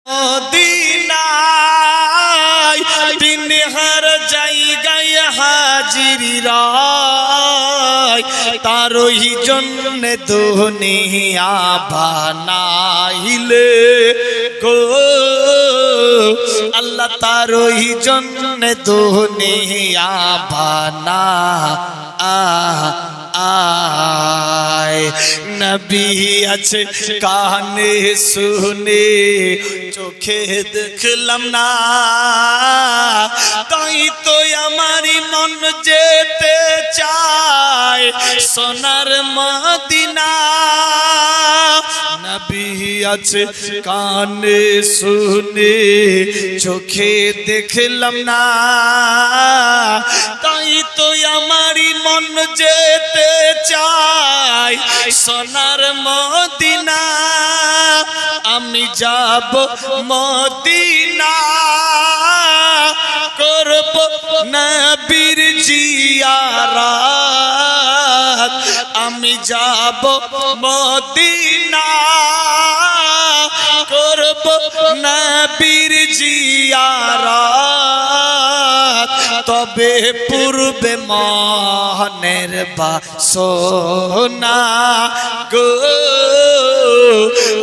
মদিনায় দিন হার জায়গায় হাজিরি রায় তারই জন্য দুনিয়া বানাইলে গো আল্লাহ তারই জন্য দুনিয়া বানা आए नबी अच्छे काने सुने चोखे देखलम ना ताई तो हमारी मन जेते चाय सोनार मदीना नबी अच्छे काने सुने चोखे देखलम ना ताई तो हमारी मन जेते চাই সোনার মদিনা আমি যাব মদিনা করব নবীর জিয়ারত আমি যাব মদিনা করব নবীর জিয়ারত তবে পূর্বে মনের বাসনা গো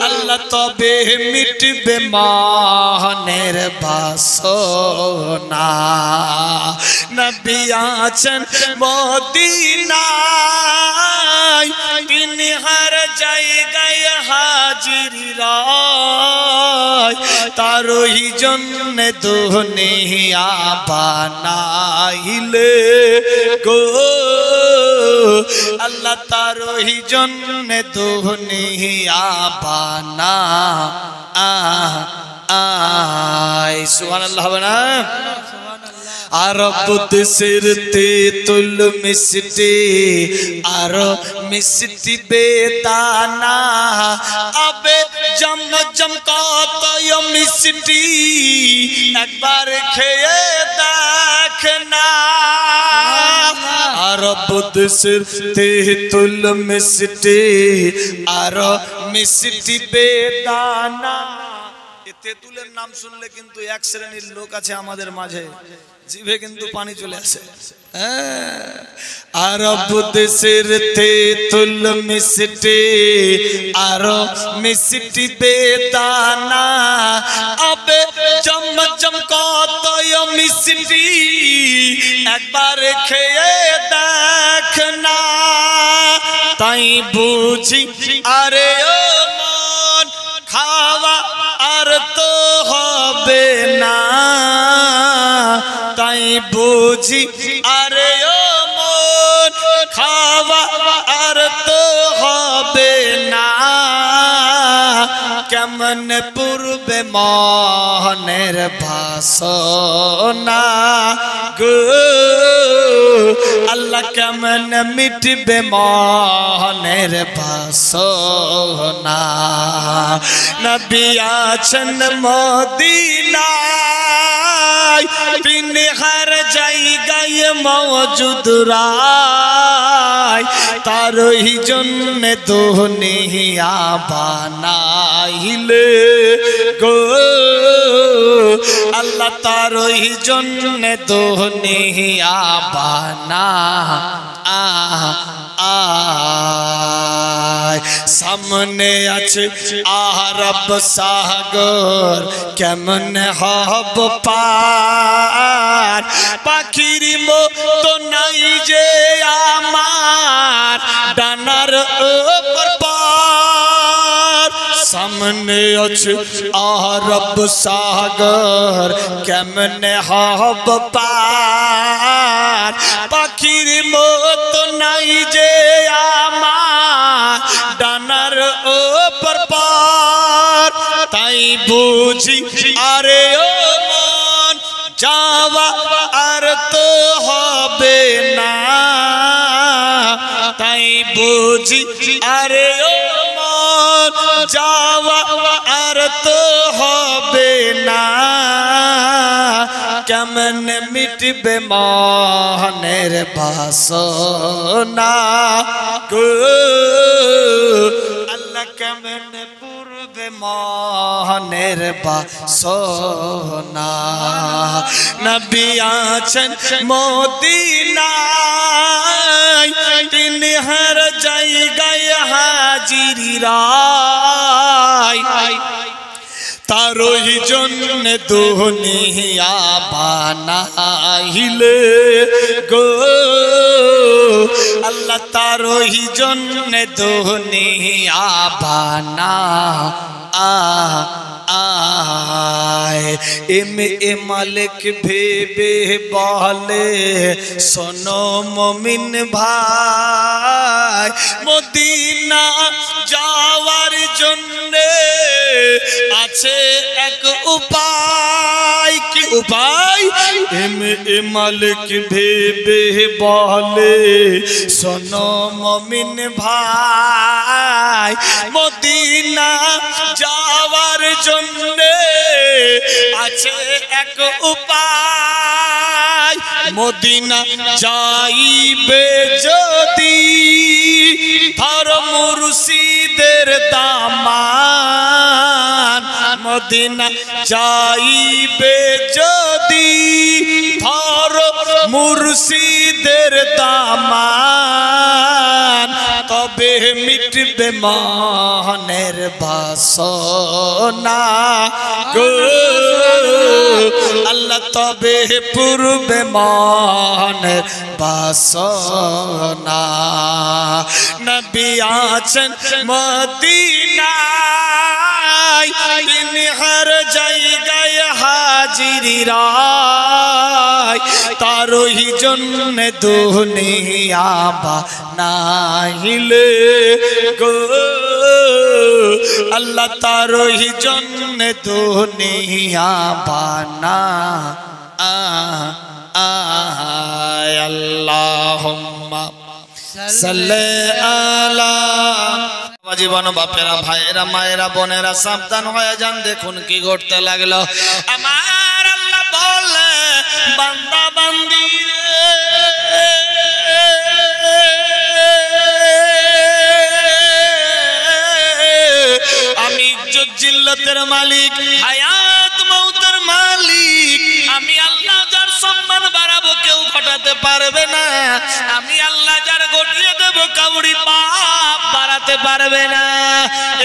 আল্লাহ তবে মিটবে মনের বাসনা নবী আছেন মদিনায় তিনি হর জায়গায় হাজিরি রায় তারই জন্য দুনিয়া বানাইলে গো আল্লাহ তারই জন্য দুনিয়া বানা আয় সুবহানাল্লাহ বনা আরব দেশের তেঁতুল মিষ্টি আর মিষ্টি বেদানা আবে জমজম কত মিষ্টি একবার খেয়ে দেখ না আরব দেশের তেঁতুল মিষ্টি আর মিষ্টি বেদানা তেঁতুলের নাম শুনলে কিন্তু এক শ্রেণীর লোক আছে আমাদের মাঝে জিভে কিন্তু পানি চলে আসে আরব দেশের তেঁতুল মিষ্টি আর মিষ্টি বেদানা আবে জমজম কত মিষ্টি একবার খেয়ে দেখ না তাই বুঝি আরে ও মন খাওয়া আর তো হবে না তাই বুঝি আরে ও মন খাওয়া আর তো হবে না কেমন পূর্বে মনের বাসনা গো আল্লাহ কেমন মিটবে মনের বাসনা নবী আছেন মদিনায় তিনি হর জায়গায় মওজুদ রায় তারই জন্য দুনিয়া বানাইলে গো আল্লাহ তারই জন্য দুনিয়া বানা সামনে আছে আরব সাগর কেমন হব পার পাখির মতো নাই যে আমার ডানার উপর পার সামনে আছে আরব সাগর কেমন হব পার পাখির মতো নাই যে আমার ডানার উপর পার তাই বুঝি আরে ও মন যাওয়া আর তো হবে না তাই বুঝি আরে ও মন যাওয়া আর তো হবে না কেমন মিটবে মনের বাসনা গো আল্লাহ কেমন পূর্বে মনের বাসনা নবী আছেন মদিনায় তিনি হর জায়গায় হাজির রায় তারই জন্য দুনিয়া বানাইলে গো আল্লাহ তারই জন্য দুনিয়া বানা এ মালিক ভেবে বলে শোনো মুমিন ভাই মদিনা যাওয়ার জন্য আছে এক উপায় কি উপায় এ মালিক ভেবে বলে শোনো মুমিন ভাই মদিনা যাওয়ার জন্য আছে এক উপায় মদিনা যাইবে যদি ধর মুর্শিদের দামান মদিনা যাইবে যদি ধর মুর্শিদের দামান তবে মিটবে মনের বাসনা গো আল্লাহ তবে পূর্বে মনের বাসনা নবী আছেন মদিনায় তিনি হর জায়গায় হাজির রায় তারই জন্য দুনিয়া বানাইলে গো আল্লাহ তারই জন্য দুনিয়া বানা আল্লাহুম্মা সাল্লি আলা জীবন বাপেরা ভাইয়েরা মায়েরা বোনেরা সাবধান হয়ে যান দেখুন কি ঘটতে লাগলো আমার আল্লাহ বলে বান্দা বান্দি আমি ইজ্জত জিল্লতের মালিক হায়াত মউতের মালিক আমি আল্লাহ যার সম্মান বাড়াবো কেউ ঘটাতে পারবে না আমি আল্লাহ যার ঘটিয়ে দেব কাউরি পাপ বাড়াতে পারবে না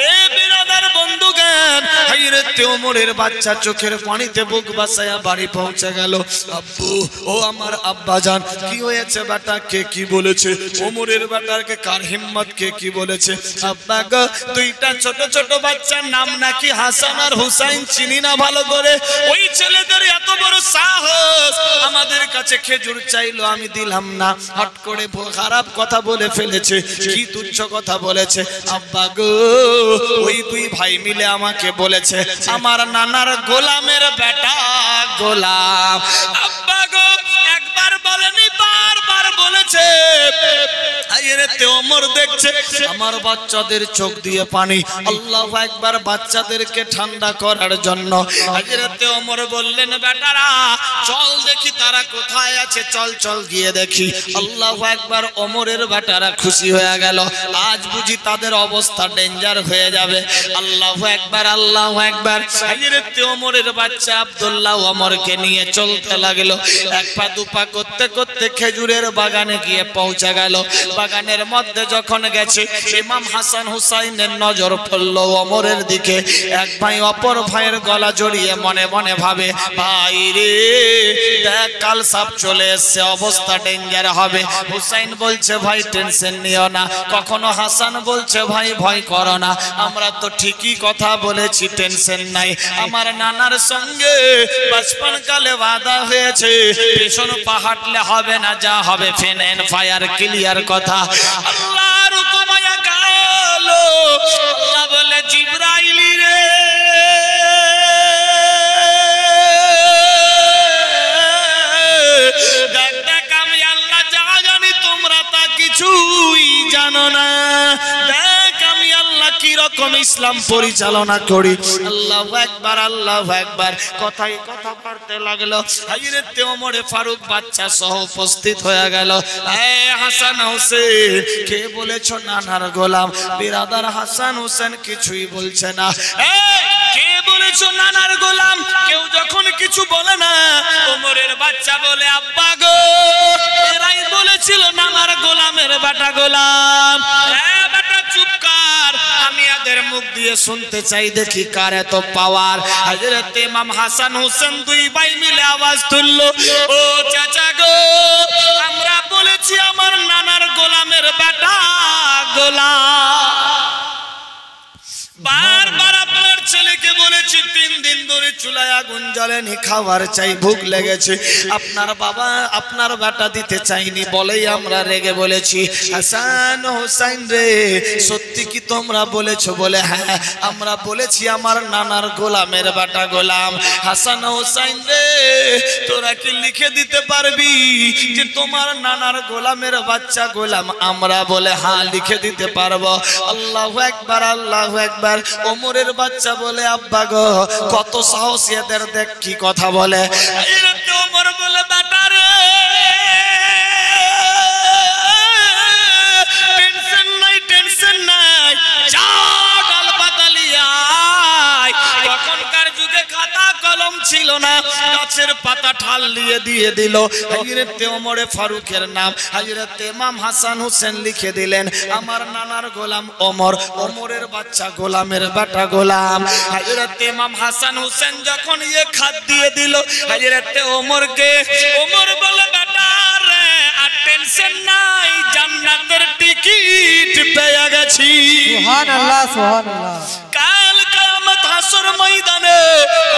এ বিরাদার বন্ধুগণ হযরত ওমরের বাচ্চা চোখের পানিতে বুক বাসায়া বাড়ি পৌঁছে গেল আব্বু ও আমার আব্বা জান কি হয়েছে বেটা কে কি বলেছে ওমরের বেটারকে কার হিম্মত কে কি বলেছে আব্বা গো দুইটা ছোট ছোট বাচ্চার নাম নাকি হাসান আর হুসাইন চিনি না ভালো করে ওই ছেলেদের এত বড় সাহস আমাদের কাছে খেজুর চাইলো আমি দিলাম না হট করে খারাপ কথা বলে ফেলেছে কি তুচ্ছ কথা বলেছে আব্বা গো ওই দুই ভাই মিলে আমাকে বলেছে আমার নানার গোলামের বেটা গোলাম আব্বা গো একবার বলেনি বারবার বলেছে হযরত ওমর দেখছে আমার বাচ্চাদের চোখ দিয়ে পানি আল্লাহু আকবার বাচ্চাদেরকে ঠান্ডা করার জন্য হযরত ওমর বললেন বেটারা চল দেখি তারা কোথায় আছে চল চল গিয়ে দেখি আল্লাহু আকবার ওমরের বেটারা খুশি হয়ে গেল আজ বুঝি তাদের অবস্থা ডেঞ্জার হয়ে যাবে আল্লাহু আকবার হযরত ওমরের বাচ্চা আব্দুল্লাহ ওমরকে নিয়ে চলতে লাগলো এক পা দুপা করতে করতে খেজুরের বাগানে গিয়ে পৌঁছে গেল বাগানের মধ্যে যখন গেছে ইমাম হাসান হুসাইনের নজর পড়ল ওমরের দিকে এক ভাই অপর ভাইয়ের গলা জড়িয়ে মনে মনে ভাবে ভাই রে দেখ কাল সাপ চলে এসেছে অবস্থা ডেঞ্জার হবে হুসাইন বলছে ভাই টেনশন নিও না কখনো হাসান বলছে ভাই ভয় করো না আমরা তো ঠিকই কথা বলেছি টেনশন নাই আমার নানার সঙ্গে বচপন কালে ওয়াদা হয়েছে পেছন পাহাড়লে হবে না যা হবে ফেন এন্ড ফায়ার ক্লিয়ার কথা আল্লাহর হুকুম আয়া গেল আল্লাহ বলে জিবরাইল রে দেখ আমি আল্লাহ যা জানি তোমরা তা কিছুই জানো না দেখ আমি আল্লাহ কি রকম ইসলাম পরিচালনা করি। আল্লাহু আকবার, আল্লাহু আকবার। কথাই কথা বাড়তে লাগলো। হযরত ওমর ফারুক বাচ্চা সহ উপস্থিত হয়ে গেল। হাসান হোসেন, কে বলেছ নানার গোলাম? বিরাদার হাসান হোসেন কিছুই বলছে না। কে বলেছ নানার গোলাম? কেউ যখন কিছু বলে না, ওমরের বাচ্চা বলে আব্বা গো, এরাই বলেছিল নানার গোলামের বেটা গোলাম। বেটা চুপ কর, আমি এদের মুখ দিয়ে শুনতে চাই, দেখি কার এত পাওয়ার। হযরত ইমাম হাসান হোসেন দুই ভাই মিলে আওয়াজ তুললো, ও চাচা গো, আমরা বলেছি আমার নানার গোলামের বেটা গোলাম। বারবার আপনার ছেলেকে বলেছি 3 দিন ধরে চুলায় আগুন জ্বলেনি, খাবার চাই, ভুক লেগেছে। আপনার বাবা আপনার বেটা দিতে চাইনি বলেই আমরা রেগে বলেছি, হাসান হোসেন রে, সত্যি কি তোমরা বলেছো? বলে হ্যাঁ, আমরা বলেছি আমার নানার গোলামের বেটা গোলাম। হাসান হোসেন রে, তোরা কি লিখে দিতে পারবি যে তোমার নানার গোলামের বাচ্চা গোলাম আমরা? বলে হ্যাঁ, লিখে দিতে পারবো। আল্লাহু আকবার, আল্লাহু আকবার। ওমরের বাচ্চা বলে আব্বা গো, কত সাহস এদের, দেখ কি কথা বলে। ওমর বলে বেটা রে, টেনশন নাই, টেনশন নাই, যা ডাল পাতালিয়া। তখনকার যুগে খাতা কলম ছিল না, গাছের পাতা ঠাল দিয়ে দিল। হযরত ওমর ফারুকের নাম হযরত ইমাম হাসান হোসেন লিখে দিলেন, আমার নানার গোলাম ওমর, ওমরের বাচ্চা গোলামের বেটা গোলাম। হযরত ইমাম হাসান হোসেন যখন খাত দিয়ে দিল হযরত ওমরকে, ওমর বলে বেটা রে, আর টেনশন নাই, জান্নাতের টিকিট পেয়ে গেছি। সুবহানাল্লাহ, সুবহানাল্লাহ। কাল কিয়ামত হাসর ময়দানে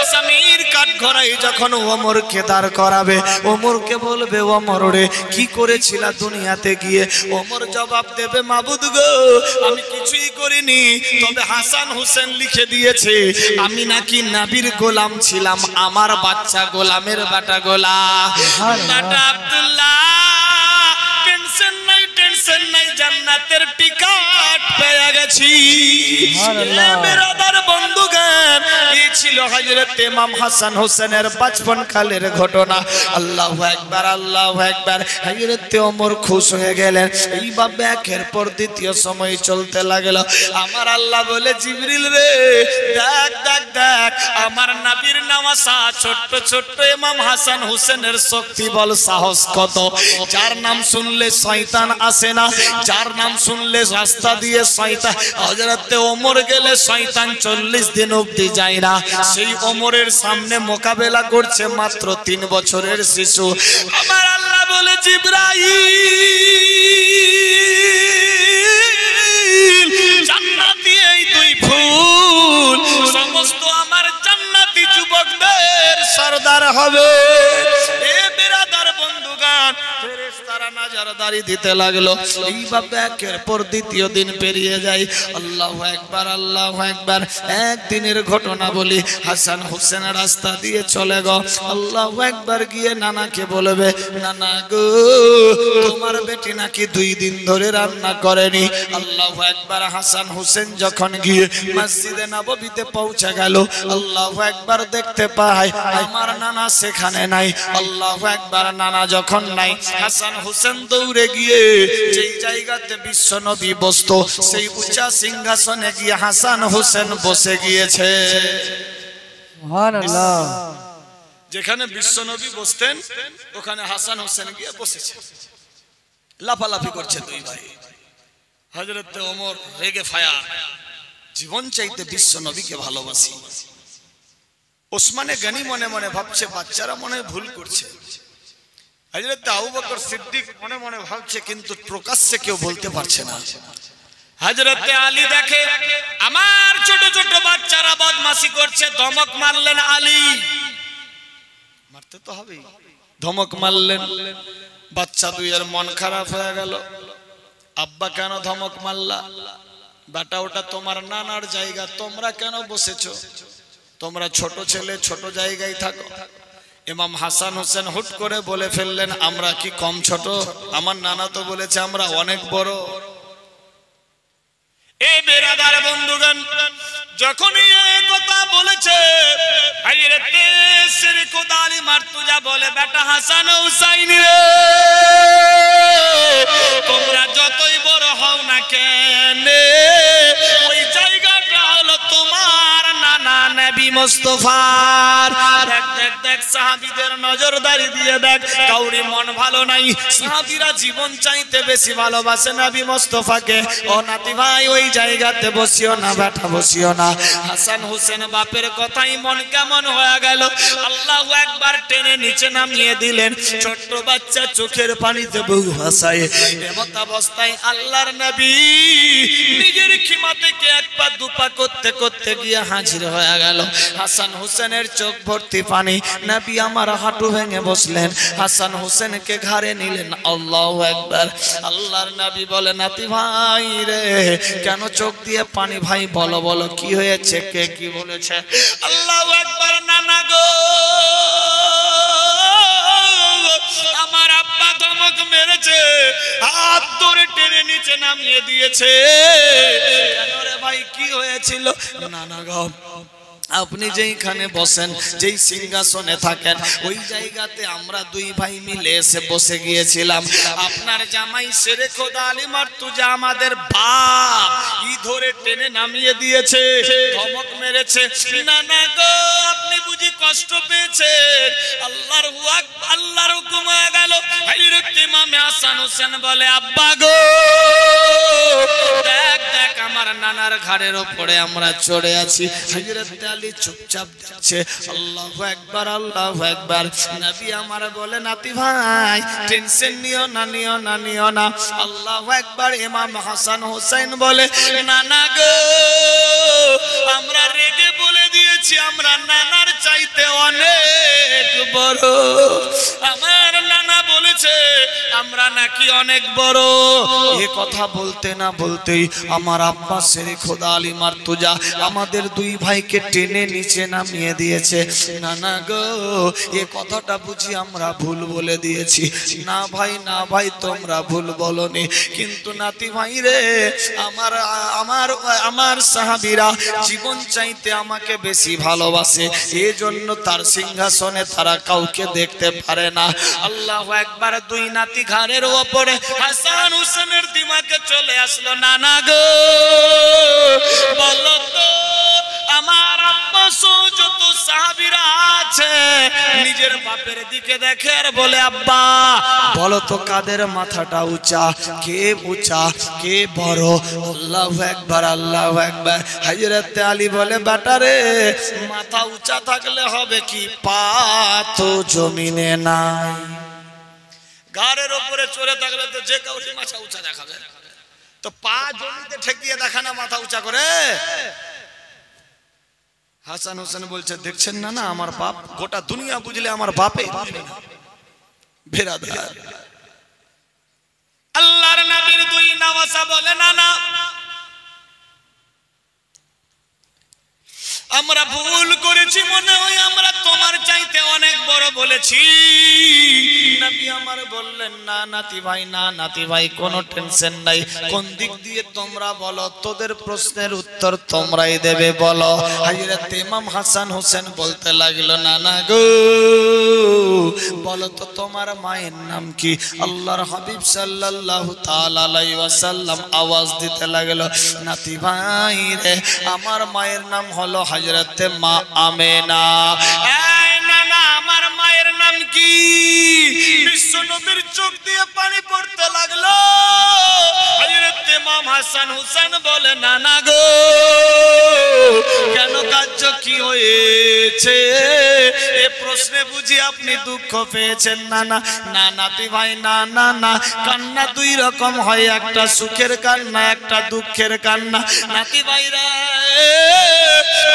আসামির কাঠগড়ায় যখন ওমরকে দাঁড় করাবে, ওমরকে বলবে, ওমর রে, কি করেছিলা দুনিয়াতে গিয়ে? ওমর জবাব দেবে, মাবুদ গো, আমি কিছুই করিনি, তবে হাসান হোসেন লিখে দিয়েছে আমি নাকি নবীর গোলাম ছিলাম, আমার বাচ্চা গোলামের বেটা গোলাম। বেটা আব্দুল্লাহ, টেনশন নাই, টেনশন নাই, জান্নাতের টিকিট পেয়ে গেছি। বিরাদার বন্ধুগণ, এই ছিল হযরত ইমাম হাসান হোসেনের বাচপন কালের ঘটনা। আল্লাহু আকবার, আল্লাহু আকবার। হযরত ওমর খুশ হয়ে গেলেন। এইভাবে একের পর দ্বিতীয় সময় চলতে লাগলো। আমার আল্লাহ বলে, জিবরিল রে, দেখ দেখ দেখ, আমার নবীর নওয়াসা ছোট্ট ছোট্ট ইমাম হাসান হোসেনের শক্তি বল সাহস কত। যার নাম শুনলে শয়তান আসে না, যার নাম শুনলে রাস্তা দিয়ে শয়তান, হযরত ওমর গেলে শয়তান 40 দিন অবধি যায় না। সেই ওমরের সামনে মোকাবেলা করছে মাত্র 3 বছরের শিশু। আমার আল্লাহ বলে, জিবরাইল, জান্নাতি এই দুই ফুল সমস্ত আমার জান্নাতি যুবকদের সরদার হবে। এ বিরাদার বন্ধুগণ, ফেরেশতারা নজরদারি দিতে লাগলো। এইভাবে একের পর দ্বিতীয় দিন পেরিয়ে যায়। আল্লাহু আকবার, আল্লাহু আকবার। একদিনের ঘটনা বলি, হাসান হোসেন রাস্তা দিয়ে চলে গো। আল্লাহু আকবার। গিয়ে নানাকে বলবে, নানা গো, তোমার বেটি নাকি 2 দিন ধরে রান্না করেনি। আল্লাহু আকবার। হাসান হোসেন যখন গিয়ে মসজিদে নববীতে পৌঁছে গেল, আল্লাহু আকবার, দেখতে পায় আমার নানা সেখানে নাই। আল্লাহু আকবার। নানা যখন নাই, হাসান হোসেন দৌড়ে গিয়ে যেই জায়গাতে বিশ্ব নবী বসতো সেই উঁচা সিংহাসনে গিয়ে হাসান হোসেন বসে গিয়েছে। সুবহানাল্লাহ। যেখানে বিশ্ব নবী বসতেন ওখানে হাসান হোসেন গিয়ে বসেছে। লাফালাফি করছে দুই ভাই। হযরত ওমর রেগে ফায়ার, জীবন চাইতে বিশ্ব নবীকে ভালোবাসি। ওসমানে গনি মনে মনে ভাবছে বাচ্চারা মনে ভুল করছে। হযরত আবু বকর সিদ্দিক মনে মনে ভাবছে, কিন্তু প্রকাশ্যে কেউ বলতে পারছে না। হযরত আলী দেখে আমার ছোট ছোট বাচ্চারা বদমাশি করছে, ধমক মারলেন আলী। মারতে তো হবে, ধমক মারলেন। বাচ্চা দুইয়ের মন খারাপ হয়ে গেল। আব্বা কেন ধমক মারলা? বেটা ওটা তোমার নানার জায়গা, তোমরা কেন বসেছো? তোমরা ছোট ছেলে, ছোট জায়গায় থাকো। ইমাম হাসান হোসেন হুট করে বলে ফেললেন, আমরা কি কম ছোট? আমার নানা তো বলেছে আমরা অনেক বড়। এ বেরাদার বন্ধুগণ, যখনই এই কথা বলেছে হযরতে শ্রী কোদালি মার্তুজা বলে, বেটা হাসান হুসাইন রে, তোমরা যতই বড় হও না কেন, ওই জায়গাটা হলো তোমার নানা নবী মুস্তাফার। দেখ দেখ দেখ, সাহাবীদের নজরদারি দিয়ে দেখ, কাউরি মন ভালো নাই, সাহাবীরা জীবন চাইতে বেশি ভালোবাসে নবী মুস্তাফাকে। ও নাতি ভাই, ওই জায়গাতে বসিও না বেটা, বসিও না। হাসান হোসেন বাপের কথাই মন কেমন হয়ে গেল, আল্লাহু আকবার টেনে নিচে নামিয়ে দিলেন। ছোট্ট বাচ্চা চোখের পানিতে বুক ভাসায়। এমত অবস্থায় আল্লাহর নবী নিজের খিমা থেকে এক পা দুপা করতে করতে গিয়ে হাজির হয়ে গেল। হাসান হোসেনের চোখ ভর্তি পানি, নবী আমার হাঁটু ভেঙে বসলেন, হাসান হোসেনকে ঘাড়ে নিলেন। আল্লাহু আকবার। আল্লাহর নবী বলে, নাতি ভাই রে, কেন চোখ দিয়ে পানি ভাই, বলো বলো কি হয়েছে, কে কি বলেছে? আল্লাহু আকবার। নানা গো, আমার আব্বা ধমক মেরেছে, হাত ধরে টেনে নিচে নামিয়ে দিয়েছে। কেন রে ভাই, কি হয়েছিল? নানা গো, আপনি যেইখানে বসেন, যেই সিংহাসনে থাকেন, ওই জায়গাতে আমরা দুই ভাই মিলে এসে বসে গিয়েছিলাম। আপনার জামাই শেরে খোদা আলী মার্তুজা আমাদের বাপ ই ধরে টেনে নামিয়ে দিয়েছে, ধমক মেরেছে। নানা গো, আপনি বুঝি কষ্ট পেয়েছেন? আল্লাহর হুকুম হয়ে গেল। হযরত ইমাম হাসান হোসেন বলে, আব্বা গো, দেখ দেখ, আমার নানার ঘাড়ের উপরে আমরা চড়ে আছি। হযরত আলী চুপচাপ দেখছে। আল্লাহু আকবার, আল্লাহু আকবার। নবী আমার বলে, নাতি ভাই টেনশন নিও না, নিও না, নিও না। আল্লাহু আকবার। ইমাম হাসান হোসেন বলে, নানা গো, আমরা রেগে বলে দিয়েছি আমরা নানার চাইতে অনেক বড়। আমার নানা বলেছে আমরা নাকি অনেক বড়। এ কথা বলতে না বলতেই আমার আব্বা শেরে খোদা আলী মার্তুজা আমাদের দুই ভাইকে টেনে নিচে নামিয়ে দিয়েছে। নানা গো, এ কথাটা বুঝি আমরা ভুল বলে দিয়েছি। না ভাই, না ভাই, তোমরা ভুল বলনি, কিন্তু নাতি ভাই রে, আমার সাহাবীরা জীবন চাইতে আমাকে বেশি ভালোবাসে, এজন্য তার সিংহাসনে তারা কাউকে দেখতে পারে না। আল্লাহু আকবার। দুই নাতি ঘাড়ের উপরে, হাসান হোসেনের দিমাগে চলে আসলো, নানা গো, বলো তো আমার আব্বা যত সাহাবীরা আছে নিজের বাপের দিকে দেখে আর বলে, আব্বা বলো তো কাদের মাথাটা উঁচা, কে উঁচা, কে বড়? আল্লাহু আকবার, আল্লাহু আকবার। হযরত আলী বলে, বেটা রে, মাথা উঁচা থাকলে হবে কি, পা তো জমিনে নাই। ঘাড়ের উপরে চড়ে থাকলে তো যে কাউকে মাথা উঁচা দেখাবে, তো পা জমিতে ঠেকিয়ে দেখা না মাথা উঁচা করে। হাসান হোসেন বলছে, দেখছেন না, না আমার বাপ, গোটা দুনিয়া বুঝলে আমার বাপে। বেরাদার, আল্লাহর নবীর দুই নওয়াসা বলে, না না, আমরা ভুল করেছি, মনে হয় আমরা তোমার চাইতে অনেক বড় বলেছি। নবী আমার বললেন, না নাতি ভাই, না নাতি ভাই, কোনো টেনশন নাই। কোন দিক দিয়ে তোমরা বলো, তোদের প্রশ্নের উত্তর তোমরাই দেবে, বলো। হযরত ইমাম হাসান হোসেন বলতে লাগলো, নানা গো, বলো তো তোমার মায়ের নাম কি? আল্লাহর হাবিব সাল্লাল্লাহু তাআলা আলাইহি ওয়াসাল্লাম আওয়াজ দিতে লাগলো, নাতি ভাই রে, আমার মায়ের নাম হলো হযরতে মা আমেনা। এই নানা, আমার মায়ের নাম কি? বিশ্ব নবীর চোখ দিয়ে পানি পড়তে লাগলো। হযরত ইমাম হাসান হোসেন বলে, নানা গো, কেন কাজ কি হয়েছে? এ প্রশ্নে বুঝি আপনি দুঃখ পেয়েছেন? নানা, না নাতি ভাই, না না না, কান্না দুই রকম হয়, একটা সুখের কান্না, একটা দুঃখের কান্না। নাতি ভাইরা,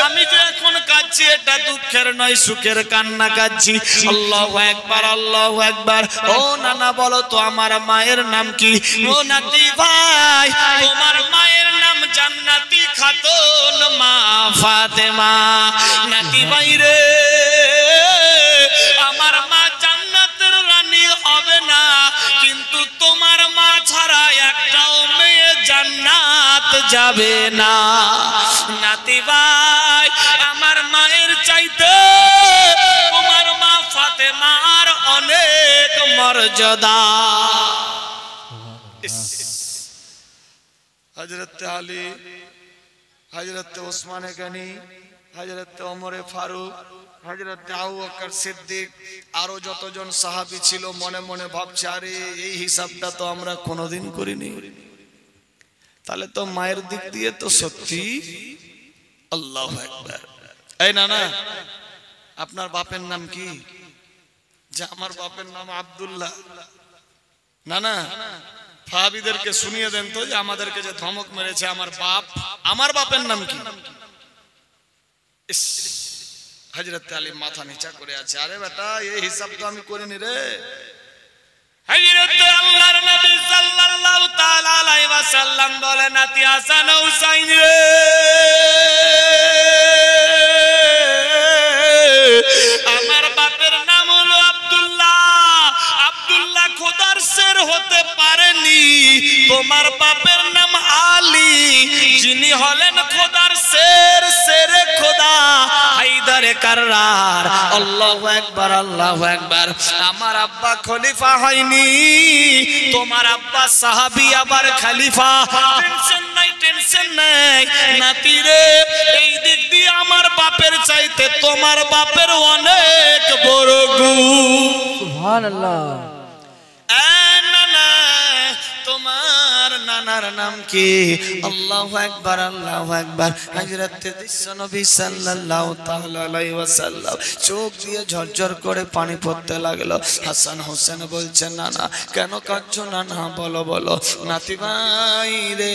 আমি যে এখন কাঁদছি এটা দুঃখের নয়, সুখের কান্না কাঁদছি। আল্লাহু আকবার, আল্লাহু আকবার। ও নানা, বলো তো আমার মায়ের নাম কি? ও নাতি ভাই, তোমার মায়ের নাম জান্নাতি খাতুন মা ফাতেমা। নাতি ভাই রে, আমার মা জান্নাতের রানী হবে না, কিন্তু তোমার মা ছাড়া একটাও মেয়ে জান্নাত যাবে না। নাতি ভাই আমার মায়ের চাইতে তোমার মা ফাতেমার অনেক মর্যাদা। হযরত আলী, হযরত ওসমান গনি, হযরত ওমর ফারুক, হযরত আবু বকর সিদ্দিক, আরো যতজন সাহাবী ছিল মনে মনে ভাবছে আরে এই হিসাবটা তো আমরা কোনোদিন করিনি। তাহলে তো মায়ের দিক দিয়ে তো সত্যি। আল্লাহু আকবার। এই না না, আপনার বাপের নাম কি? যে আমার বাপের নাম আব্দুল্লাহ। না না, সাহাবীদেরকে শুনিয়ে দেন তো যে আমাদেরকে যে ধমক মেরেছে আমার বাপ, আমার বাপের নাম কি? হযরত আলী মাথা নিচা করে আছে, আরে বেটা এই হিসাব তো আমি করিনি রে। হযরত আল্লাহর নবী সাল্লাল্লাহু তাআলা আলাইহি ওয়াসাল্লাম বলেন, নাতি হাসান ও হুসাইন রে, আমার বাপের নাম হলো আব্দুল্লাহ। আব্দুল্লাহ খোদার শের হতে পারেনি। তোমার বাপের নাম আলী, যিনি হলেন খোদার শের, শেরে খোদা হায়দারে কাররার। আল্লাহু আকবার, আল্লাহু আকবার। আমার আব্বা খলিফা হয়নি, তোমার আব্বা সাহাবী আবার খলিফা। টেনশন নাই, টেনশন নাই নাতি রে, এই দিক দিয়ে আমার বাপের চাইতে তোমার বাপের অনেক বড় গুণ। সুবহানাল্লাহ। নানা, তোমার নানার নাম কি? আল্লাহু আকবার, আল্লাহু আকবার। হযরত নবী সাল্লাল্লাহু তাআলা আলাইহি ওয়াসাল্লাম চোখ দিয়ে ঝরঝর করে পানি পড়তে লাগলো। হাসান হোসেন বলছেন, নানা কেন কাঁদছো? নানা বলো বলো। নাতি ভাই রে,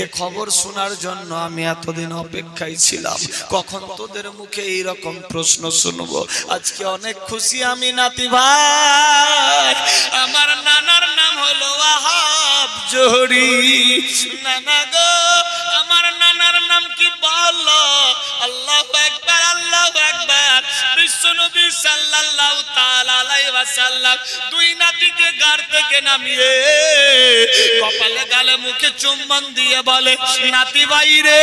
এ খবর শোনার জন্য আমি এতদিন অপেক্ষায় ছিলাম, কখন তোদের মুখে এই রকম প্রশ্ন শুনবো। আজকে অনেক খুশি আমি নাতি ভাই। আমার নানার নাম হলো ওয়াহাব জোহরি। নানা গো, আমার নানার নাম কি বলো? আল্লাহু আকবার, আল্লাহু আকবার। বিশ্বনবী সাল্লাল্লাহু তাআলা আলাইহি ওয়াসাল্লাম দুই নাতিকে গাড় থেকে নামিয়ে কপালে গালে মুখে চুম্বন দিয়ে বলে, নাতি ভাই রে,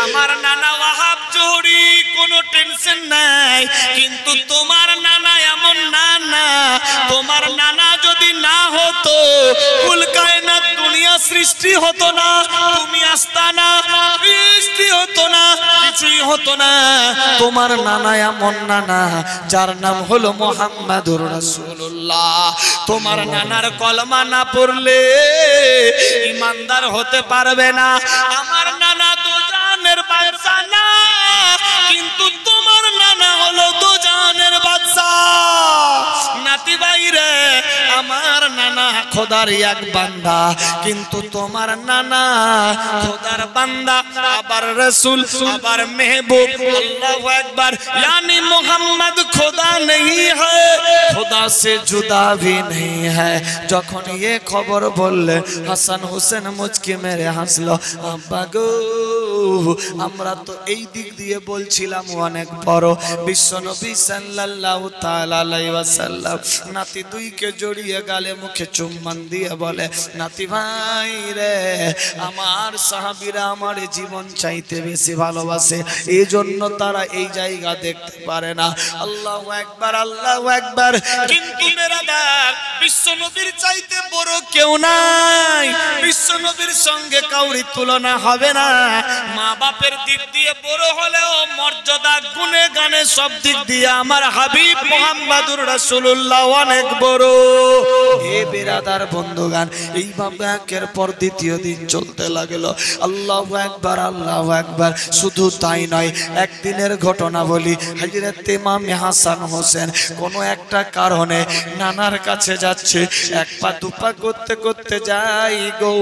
আমার নানা ওয়াহাব জোহরি, কোনো টেনশন নাই। কিন্তু তোমার নানা এমন নানা, তোমার নানা যদি না হতো কুল কায়নাত দুনিয়া সৃষ্টি হতো না, তুমি আসতা না, সৃষ্টি হতো না, কিছুই হতো না। তোমার নানা এমন নানা যার নাম হলো মুহাম্মাদুর রাসূলুল্লাহ। তোমার নানার কলমা না পড়লে ঈমানদার হতে পারবে না। আমার নানা দুজানের বাদশা না, কিন্তু তোমার নানা হলো দুজানের বাদশা। নাতি ভাই রে, আমার নানা খোদার এক বান্দা, কিন্তু তোমার নানা খোদার বান্দা, আবার রাসূল, আবার মেহবুব। আল্লাহু আকবার। यानी मोहम्मद खुदा नहीं है, खुदा से जुदा भी नहीं है। যখন ये খবর বললে হাসান হোসেন মুচকি মেরে হাসলো। আব্বা গো, আমরা তো এই দিক দিয়ে বলছিলাম অনেক বড়। বিশ্বনবী সাল্লাল্লাহু তাআলা আলাইহি ওয়াসাল্লাম নাতি দুইকে জড়িয়ে গালে মুখে চুম্বন দিয়ে বলে, নাতি ভাই রে, আমার সাহাবীরা আমার জীবন চাইতে বেশি ভালোবাসে, এই জন্য তারা এই জায়গা দেখতে পারে না। আল্লাহু আকবার, আল্লাহু আকবার। কিন্তু বেরাদার, বিশ্বনবীর চাইতে বড় কেউ নাই, বিশ্বনবীর সঙ্গে কাউরি তুলনা হবে না। মা বাপের দিক দিয়ে বড় হলেও মর্যাদা, গুণে গানে সব দিক দিয়ে আমার হাবিব মুহাম্মাদুর রাসূলুল্লাহ অনেক বড়। হে বেরাদার বন্ধুগান, এইভাবে একের পর দ্বিতীয় দিন চলতে লাগলো। আল্লাহু আকবার, আল্লাহু আকবার। শুধু তাই নয়, একদিনের ঘটনা বলি। হযরত ইমাম হাসান হোসেন কোনো একটা কারণে নানার কাছে যাচ্ছে, এক পা দুপা করতে করতে যাই গো,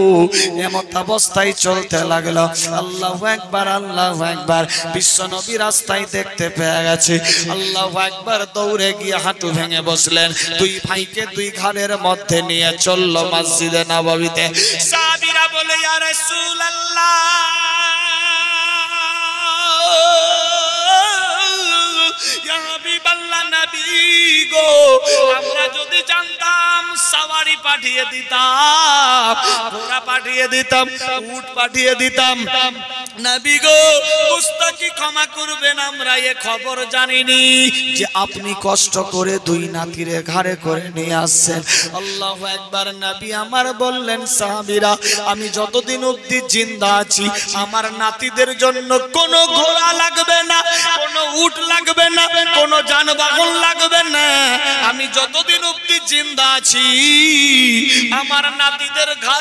এমত অবস্থায় চলতে লাগলো। আল্লাহু আকবার, আল্লাহু আকবার। বিশ্বনবী রাস্তায় দেখতে পেয়ে গেছে। আল্লাহু আকবার। দৌড়ে গিয়ে হাঁটু ভেঙে বসলেন। দুই ভাইকে দুই ঘরের মধ্যে নিয়ে চলল মসজিদে নববীতে। সাহাবীরা বলে, ইয়া রাসূলুল্লাহ, ইয়া হাবিবাল্লাহ, নবী গো, আমরা যদি জানতাম সাওয়ারি পাঠিয়ে দিতাম, ঘোড়া পাঠিয়ে দিতাম, উট পাঠিয়ে দিতাম। নবী গো মুস্তাকি ক্ষমা করবেন, আমরা এ খবর জানিনি যে আপনি কষ্ট করে দুই নাতিরে ঘাড়ে করে নিয়ে আসছেন। আল্লাহু আকবার। নবী আমার বললেন, সাহাবীরা আমি যতদিন অবধি জিন্দা আছি আমার নাতিদের জন্য কোনো ঘোড়া লাগবে না, কোনো উট লাগবে না, কোনো যানবাহন লাগবে না। আমি যতদিন অবধি জিন্দা আছি আমার নাতিদের ঘাড়ে